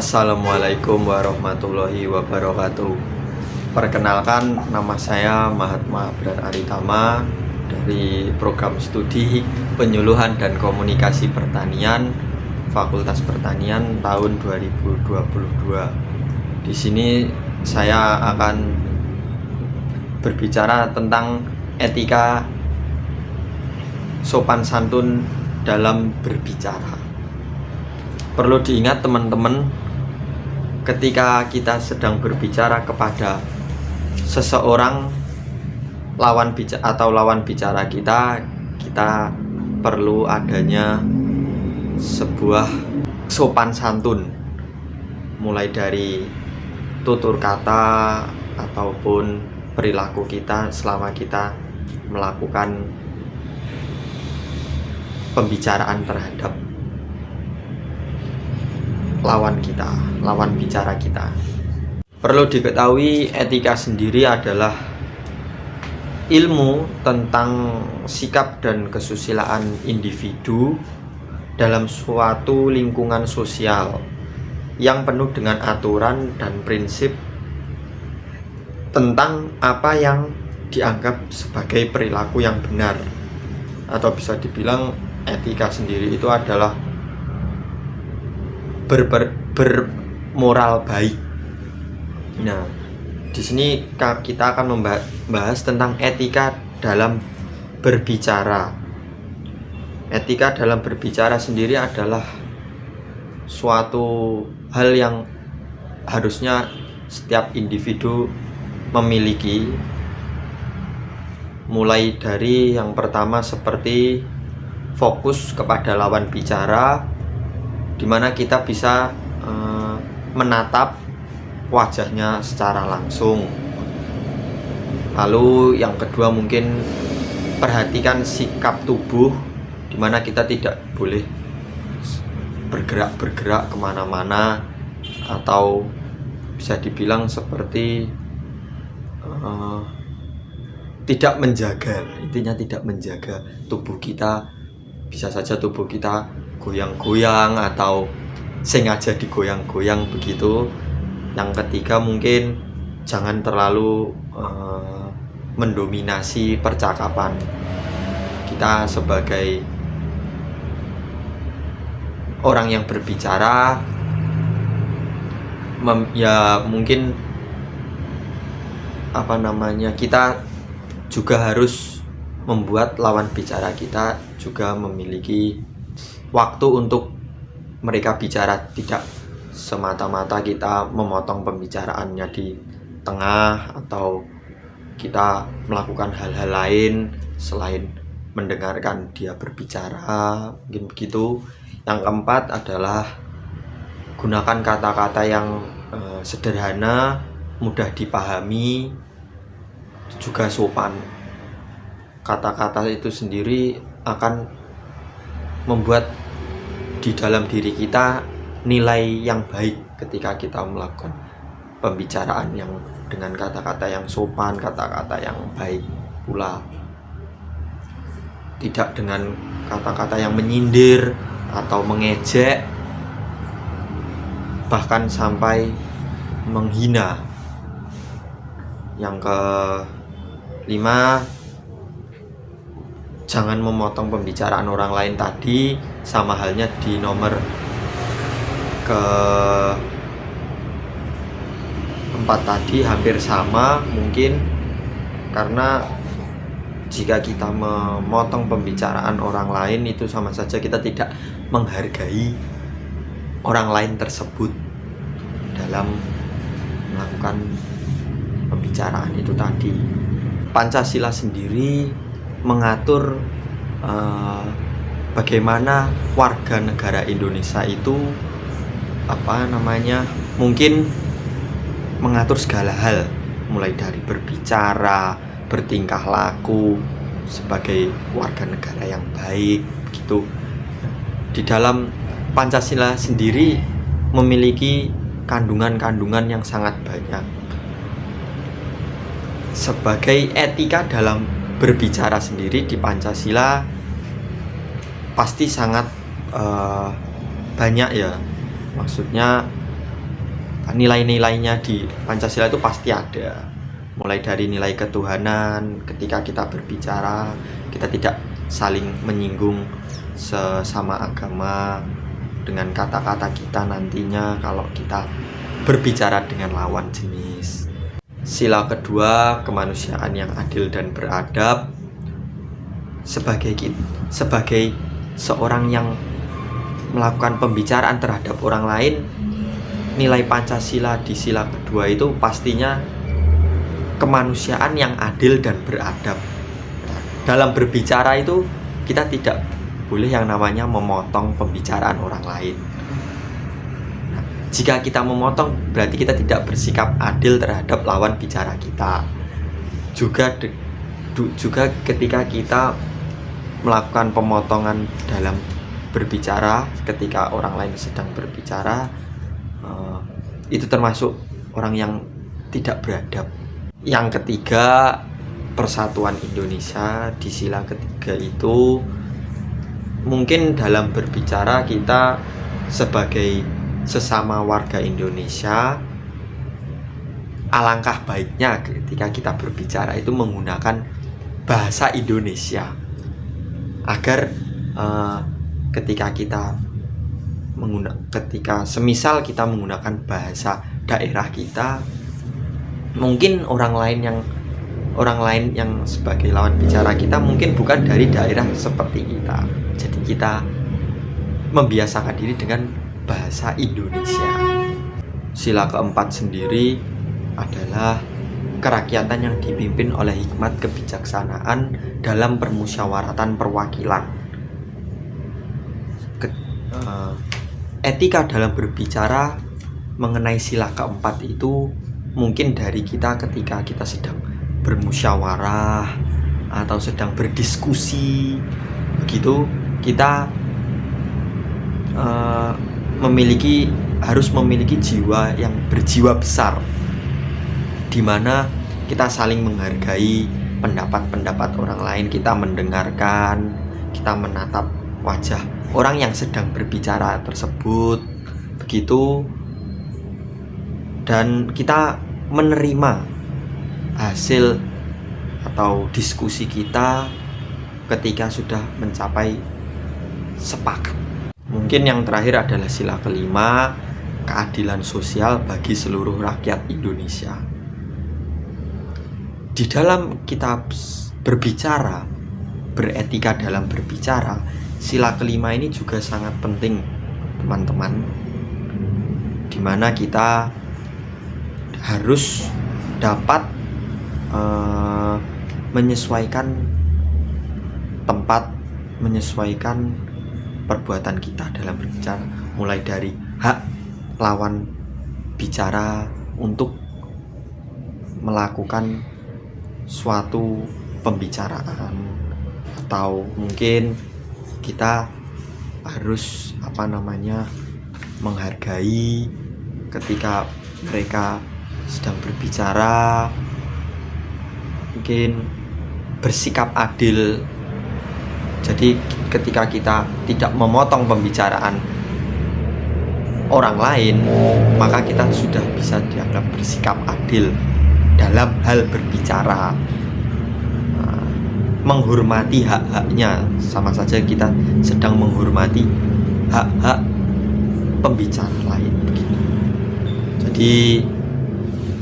Assalamualaikum warahmatullahi wabarakatuh. Perkenalkan, nama saya Mahatma Abrar Aritama dari program studi penyuluhan dan komunikasi pertanian Fakultas Pertanian tahun 2022. Di sini saya akan berbicara tentang etika sopan santun dalam berbicara. Perlu diingat teman-teman, ketika kita sedang berbicara kepada seseorang, lawan bicara kita perlu adanya sebuah sopan santun, mulai dari tutur kata ataupun perilaku kita selama kita melakukan pembicaraan terhadap lawan bicara kita. Perlu diketahui, etika sendiri adalah ilmu tentang sikap dan kesusilaan individu dalam suatu lingkungan sosial yang penuh dengan aturan dan prinsip tentang apa yang dianggap sebagai perilaku yang benar, atau bisa dibilang etika sendiri itu adalah bermoral baik. Nah, di sini kita akan membahas tentang etika dalam berbicara. Etika dalam berbicara sendiri adalah suatu hal yang harusnya setiap individu memiliki, mulai dari yang pertama seperti fokus kepada lawan bicara, di mana kita bisa menatap wajahnya secara langsung. Lalu yang kedua mungkin perhatikan sikap tubuh, di mana kita tidak boleh bergerak kemana-mana, atau bisa dibilang seperti tidak menjaga, intinya tidak menjaga tubuh kita. Bisa saja tubuh kita goyang-goyang atau sengaja digoyang-goyang begitu. Yang ketiga mungkin jangan terlalu mendominasi percakapan. Kita sebagai orang yang berbicara, mungkin kita juga harus membuat lawan bicara kita juga memiliki waktu untuk mereka bicara, tidak semata-mata kita memotong pembicaraannya di tengah atau kita melakukan hal-hal lain selain mendengarkan dia berbicara, mungkin begitu. Yang keempat adalah gunakan kata-kata yang sederhana, mudah dipahami, juga sopan. Kata-kata itu sendiri akan membuat di dalam diri kita nilai yang baik ketika kita melakukan pembicaraan yang dengan kata-kata yang sopan, kata-kata yang baik pula. Tidak dengan kata-kata yang menyindir atau mengejek, bahkan sampai menghina. Yang kelima, jangan memotong pembicaraan orang lain tadi, sama halnya di nomor keempat tadi hampir sama mungkin, karena jika kita memotong pembicaraan orang lain itu sama saja kita tidak menghargai orang lain tersebut dalam melakukan pembicaraan itu tadi. Pancasila sendiri mengatur bagaimana warga negara Indonesia itu mungkin mengatur segala hal, mulai dari berbicara, bertingkah laku sebagai warga negara yang baik begitu. Di dalam Pancasila sendiri memiliki kandungan-kandungan yang sangat banyak. Sebagai etika dalam berbicara sendiri di Pancasila pasti sangat banyak ya. Maksudnya nilai-nilainya di Pancasila itu pasti ada, mulai dari nilai ketuhanan. Ketika kita berbicara, kita tidak saling menyinggung sesama agama dengan kata-kata kita nantinya kalau kita berbicara dengan lawan jenis. Sila kedua, kemanusiaan yang adil dan beradab. Sebagai seorang yang melakukan pembicaraan terhadap orang lain, nilai Pancasila di sila kedua itu pastinya kemanusiaan yang adil dan beradab. Dalam berbicara itu kita tidak boleh yang namanya memotong pembicaraan orang lain. Nah, jika kita memotong, berarti kita tidak bersikap adil terhadap lawan bicara kita. Juga ketika kita melakukan pemotongan dalam berbicara, ketika orang lain sedang berbicara, itu termasuk orang yang tidak beradab. Yang ketiga, persatuan Indonesia. Di sila ketiga itu mungkin dalam berbicara kita sebagai sesama warga Indonesia, alangkah baiknya ketika kita berbicara itu menggunakan bahasa Indonesia, agar ketika semisal kita menggunakan bahasa daerah kita, mungkin orang lain yang sebagai lawan bicara kita mungkin bukan dari daerah seperti kita. Jadi kita membiasakan diri dengan bahasa Indonesia. Sila keempat sendiri adalah kerakyatan yang dipimpin oleh hikmat kebijaksanaan dalam permusyawaratan perwakilan. Etika dalam berbicara mengenai sila keempat itu mungkin dari kita ketika kita sedang bermusyawarah atau sedang berdiskusi, begitu kita harus memiliki jiwa yang berjiwa besar, di mana kita saling menghargai pendapat-pendapat orang lain, kita mendengarkan, kita menatap wajah orang yang sedang berbicara tersebut, begitu, dan kita menerima hasil atau diskusi kita ketika sudah mencapai sepakat. Mungkin yang terakhir adalah sila kelima, keadilan sosial bagi seluruh rakyat Indonesia. Di dalam kita berbicara, beretika dalam berbicara, sila kelima ini juga sangat penting, teman-teman, dimana kita harus dapat menyesuaikan tempat, menyesuaikan perbuatan kita dalam berbicara, mulai dari hak lawan bicara untuk melakukan suatu pembicaraan, atau mungkin kita harus menghargai ketika mereka sedang berbicara, mungkin bersikap adil. Jadi ketika kita tidak memotong pembicaraan orang lain, maka kita sudah bisa dianggap bersikap adil dalam hal berbicara. Menghormati hak-haknya, sama saja kita sedang menghormati hak-hak pembicara lain, begitu. Jadi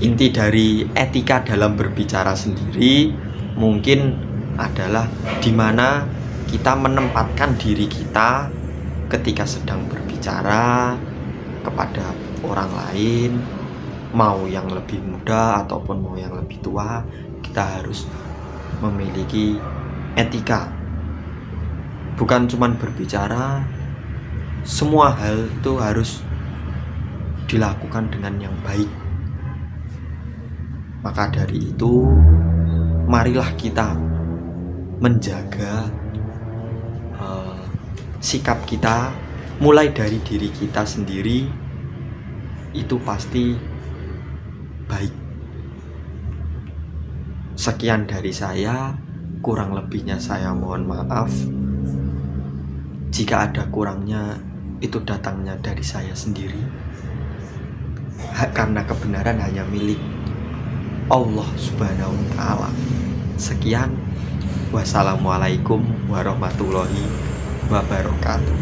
inti dari etika dalam berbicara sendiri mungkin adalah dimana kita menempatkan diri kita ketika sedang berbicara kepada orang lain, mau yang lebih muda ataupun mau yang lebih tua, kita harus memiliki etika. Bukan cuman berbicara, semua hal itu harus dilakukan dengan yang baik. Maka dari itu, marilah kita menjaga sikap kita, mulai dari diri kita sendiri, itu pasti baik. Sekian dari saya, kurang lebihnya saya mohon maaf. Jika ada kurangnya, itu datangnya dari saya sendiri. karena kebenaran hanya milik Allah Subhanahu wa Ta'ala. Sekian, wassalamualaikum warahmatullahi wabarakatuh.